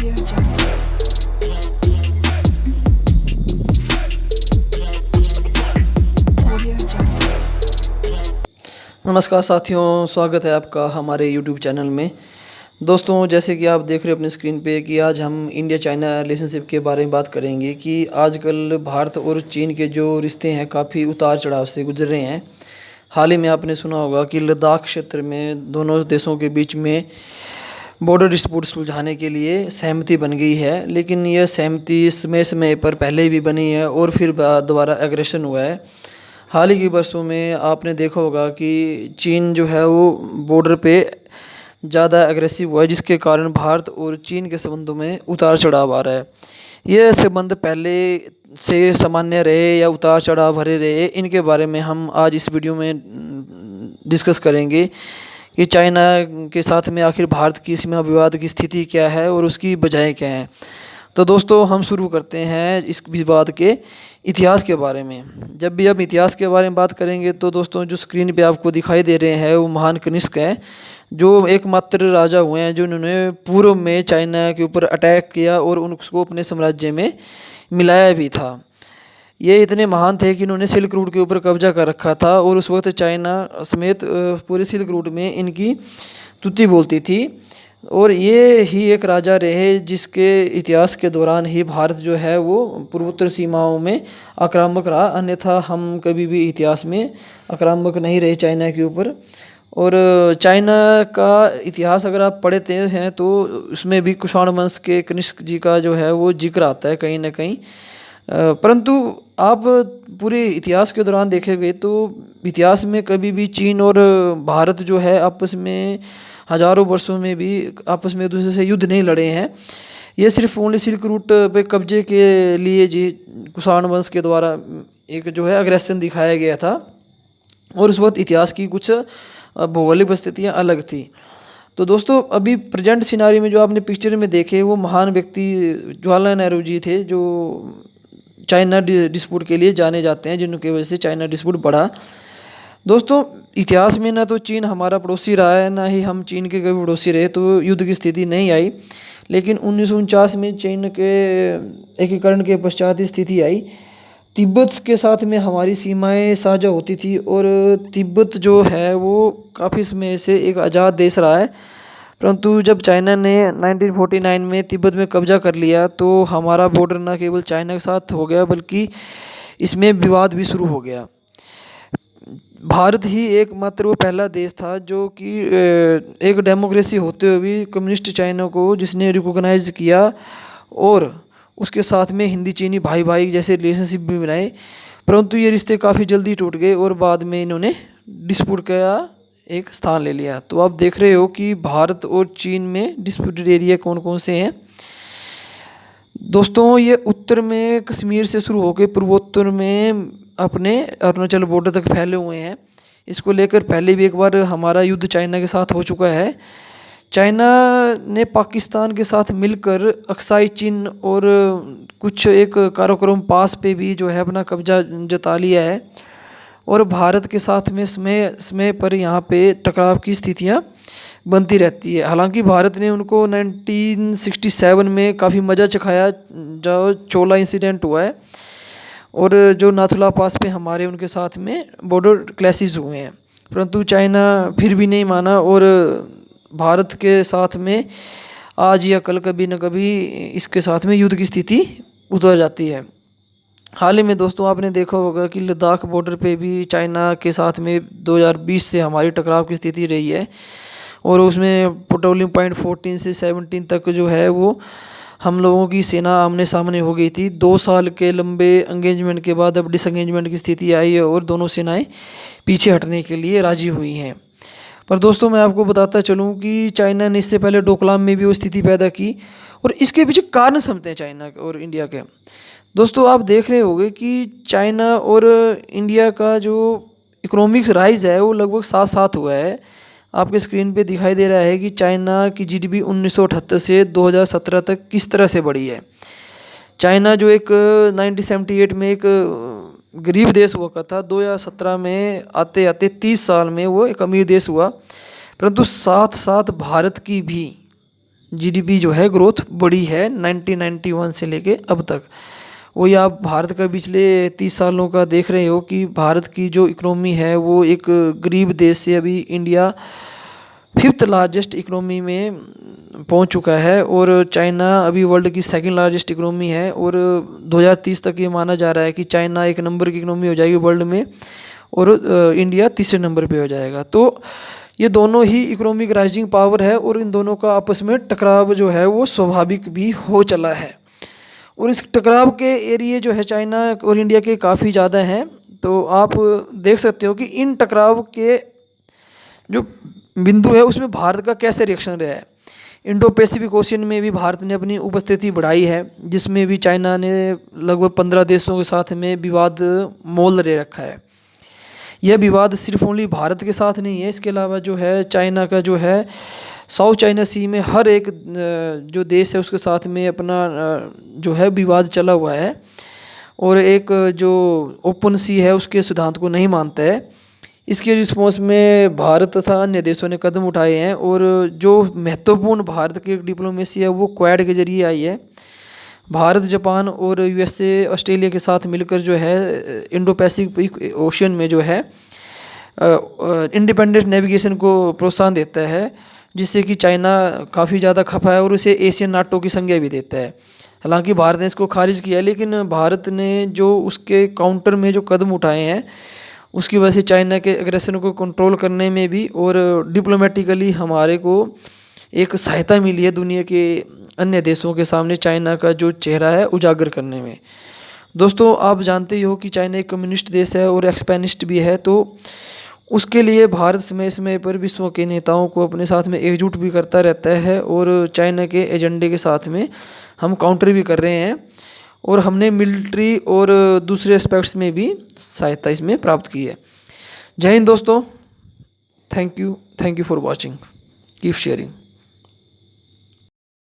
Audio Jungle. Audio Jungle. नमस्कार साथियों, स्वागत है आपका हमारे YouTube चैनल में। दोस्तों, जैसे कि आप देख रहे हो अपनी स्क्रीन पे कि आज हम इंडिया चाइना रिलेशनशिप के बारे में बात करेंगे कि आजकल भारत और चीन के जो रिश्ते हैं काफ़ी उतार चढ़ाव से गुजर रहे हैं। हाल ही में आपने सुना होगा कि लद्दाख क्षेत्र में दोनों देशों के बीच में बॉर्डर डिस्प्यूट सुलझाने के लिए सहमति बन गई है, लेकिन यह सहमति समय समय पर पहले भी बनी है और फिर दोबारा एग्रेशन हुआ है। हाल ही के वर्षों में आपने देखा होगा कि चीन जो है वो बॉर्डर पे ज़्यादा एग्रेसिव हुआ है, जिसके कारण भारत और चीन के संबंधों में उतार चढ़ाव आ रहा है। ये संबंध पहले से सामान्य रहे या उतार चढ़ाव भरे रहे, इनके बारे में हम आज इस वीडियो में डिस्कस करेंगे कि चाइना के साथ में आखिर भारत की सीमा विवाद की स्थिति क्या है और उसकी वजह क्या है। तो दोस्तों, हम शुरू करते हैं इस विवाद के इतिहास के बारे में। जब भी हम इतिहास के बारे में बात करेंगे तो दोस्तों, जो स्क्रीन पे आपको दिखाई दे रहे हैं वो महान कनिष्क हैं, जो एकमात्र राजा हुए हैं जिन्होंने पूर्व में चाइना के ऊपर अटैक किया और उनको अपने साम्राज्य में मिलाया भी था। ये इतने महान थे कि इन्होंने सिल्क रूट के ऊपर कब्जा कर रखा था और उस वक्त चाइना समेत पूरे सिल्क रूट में इनकी तुति बोलती थी। और ये ही एक राजा रहे जिसके इतिहास के दौरान ही भारत जो है वो पूर्वोत्तर सीमाओं में आक्रामक रहा, अन्यथा हम कभी भी इतिहास में आक्रामक नहीं रहे चाइना के ऊपर। और चाइना का इतिहास अगर आप पढ़ते हैं तो उसमें भी कुषाण वंश के कनिष्क जी का जो है वो जिक्र आता है कहीं ना कहीं। परंतु आप पूरे इतिहास के दौरान देखेंगे तो इतिहास में कभी भी चीन और भारत जो है आपस में हज़ारों वर्षों में भी आपस में एक दूसरे से युद्ध नहीं लड़े हैं। ये सिर्फ ओनली सिल्क रूट पे कब्जे के लिए जी कुषाण वंश के द्वारा एक जो है अग्रेसन दिखाया गया था, और उस वक्त इतिहास की कुछ भौगोलिक परिस्थितियाँ अलग थी। तो दोस्तों, अभी प्रेजेंट सिनारी में जो आपने पिक्चर में देखे वो महान व्यक्ति जवाहरलाल नेहरू जी थे, जो चाइना डिस्प्यूट के लिए जाने जाते हैं, जिनकी वजह से चाइना डिस्प्यूट बढ़ा। दोस्तों, इतिहास में ना तो चीन हमारा पड़ोसी रहा है, ना ही हम चीन के कभी पड़ोसी रहे, तो युद्ध की स्थिति नहीं आई। लेकिन 1949 में चीन के एकीकरण के पश्चात स्थिति आई। तिब्बत के साथ में हमारी सीमाएं साझा होती थी और तिब्बत जो है वो काफ़ी समय से एक आज़ाद देश रहा है। परंतु जब चाइना ने 1949 में तिब्बत में कब्जा कर लिया तो हमारा बॉर्डर न केवल चाइना के साथ हो गया बल्कि इसमें विवाद भी शुरू हो गया। भारत ही एकमात्र वो पहला देश था जो कि एक डेमोक्रेसी होते हुए भी कम्युनिस्ट चाइना को जिसने रिकॉग्नाइज किया और उसके साथ में हिंदी चीनी भाई भाई जैसे रिलेशनशिप भी बनाए। परंतु ये रिश्ते काफ़ी जल्दी टूट गए और बाद में इन्होंने डिस्प्यूट का एक स्थान ले लिया। तो आप देख रहे हो कि भारत और चीन में डिस्प्यूटेड एरिया कौन कौन से हैं। दोस्तों, ये उत्तर में कश्मीर से शुरू होकर पूर्वोत्तर में अपने अरुणाचल बॉर्डर तक फैले हुए हैं। इसको लेकर पहले भी एक बार हमारा युद्ध चाइना के साथ हो चुका है। चाइना ने पाकिस्तान के साथ मिलकर अक्साई चीन और कुछ एक काराकोरम पास पे भी जो है अपना कब्जा जता लिया है, और भारत के साथ में समय समय पर यहाँ पे टकराव की स्थितियाँ बनती रहती है। हालांकि भारत ने उनको 1967 में काफ़ी मज़ा चखाया, जो चोला इंसिडेंट हुआ है, और जो नाथुला पास पे हमारे उनके साथ में बॉर्डर क्लैशेस हुए हैं। परंतु चाइना फिर भी नहीं माना और भारत के साथ में आज या कल कभी न कभी इसके साथ में युद्ध की स्थिति उतर जाती है। हाल ही में दोस्तों, आपने देखा होगा कि लद्दाख बॉर्डर पे भी चाइना के साथ में 2020 से हमारी टकराव की स्थिति रही है, और उसमें पेट्रोलियम पॉइंट 14 से 17 तक जो है वो हम लोगों की सेना आमने सामने हो गई थी। 2 साल के लंबे एंगेजमेंट के बाद अब डिसएंगेजमेंट की स्थिति आई है और दोनों सेनाएं पीछे हटने के लिए राजी हुई हैं। पर दोस्तों, मैं आपको बताता चलूँ कि चाइना ने इससे पहले डोकलाम में भी वो स्थिति पैदा की, और इसके पीछे कारण समझते हैं चाइना और इंडिया के। दोस्तों, आप देख रहे होंगे कि चाइना और इंडिया का जो इकोनॉमिक्स राइज है वो लगभग साथ साथ हुआ है। आपके स्क्रीन पे दिखाई दे रहा है कि चाइना की जीडीपी 1978 से 2017 तक किस तरह से बढ़ी है। चाइना जो एक 1978 में एक गरीब देश हुआ करता था, 2017 में आते आते 30 साल में वो एक अमीर देश हुआ। परंतु साथ साथ भारत की भी जीडीपी जो है ग्रोथ बढ़ी है 1991 से लेके अब तक। वही आप भारत का पिछले 30 सालों का देख रहे हो कि भारत की जो इकोनॉमी है वो एक गरीब देश से अभी इंडिया 5th लार्जेस्ट इकोनॉमी में पहुंच चुका है, और चाइना अभी वर्ल्ड की 2nd लार्जेस्ट इकोनॉमी है, और 2030 तक ये माना जा रहा है कि चाइना 1 नंबर की इकोनॉमी हो जाएगी वर्ल्ड में, और इंडिया 3रे नंबर पे हो जाएगा। तो ये दोनों ही इकोनॉमिक राइजिंग पावर है, और इन दोनों का आपस में टकराव जो है वो स्वाभाविक भी हो चला है, और इस टकराव के एरिए जो है चाइना और इंडिया के काफ़ी ज़्यादा हैं। तो आप देख सकते हो कि इन टकराव के जो बिंदु है उसमें भारत का कैसे रिएक्शन रहा है। इंडो पैसिफिक ओशियन में भी भारत ने अपनी उपस्थिति बढ़ाई है, जिसमें भी चाइना ने लगभग 15 देशों के साथ में विवाद मोल ले रखा है। यह विवाद सिर्फ ओनली भारत के साथ नहीं है, इसके अलावा जो है चाइना का जो है साउथ चाइना सी में हर एक जो देश है उसके साथ में अपना जो है विवाद चला हुआ है, और एक जो ओपन सी है उसके सिद्धांत को नहीं मानता है। इसके रिस्पॉन्स में भारत तथा अन्य देशों ने कदम उठाए हैं, और जो महत्वपूर्ण भारत की डिप्लोमेसी है वो क्वाड के जरिए आई है। भारत, जापान और यूएसए, ऑस्ट्रेलिया के साथ मिलकर जो है इंडो पैसिफिक ओशियन में जो है इंडिपेंडेंट नेविगेशन को प्रोत्साहन देता है, जिससे कि चाइना काफ़ी ज़्यादा खफा है और उसे एशियन नाटो की संज्ञा भी देता है। हालांकि भारत ने इसको खारिज किया, लेकिन भारत ने जो उसके काउंटर में जो कदम उठाए हैं उसकी वजह से चाइना के एग्रेशन को कंट्रोल करने में भी और डिप्लोमेटिकली हमारे को एक सहायता मिली है दुनिया के अन्य देशों के सामने चाइना का जो चेहरा है उजागर करने में। दोस्तों, आप जानते ही हो कि चाइना एक कम्युनिस्ट देश है और एक्सपेनिस्ट भी है, तो उसके लिए भारत समय समय पर विश्व के नेताओं को अपने साथ में एकजुट भी करता रहता है, और चाइना के एजेंडे के साथ में हम काउंटर भी कर रहे हैं, और हमने मिलिट्री और दूसरे एस्पेक्ट्स में भी सहायता इसमें प्राप्त की है। जय हिंद दोस्तों, thank you for watching, keep sharing.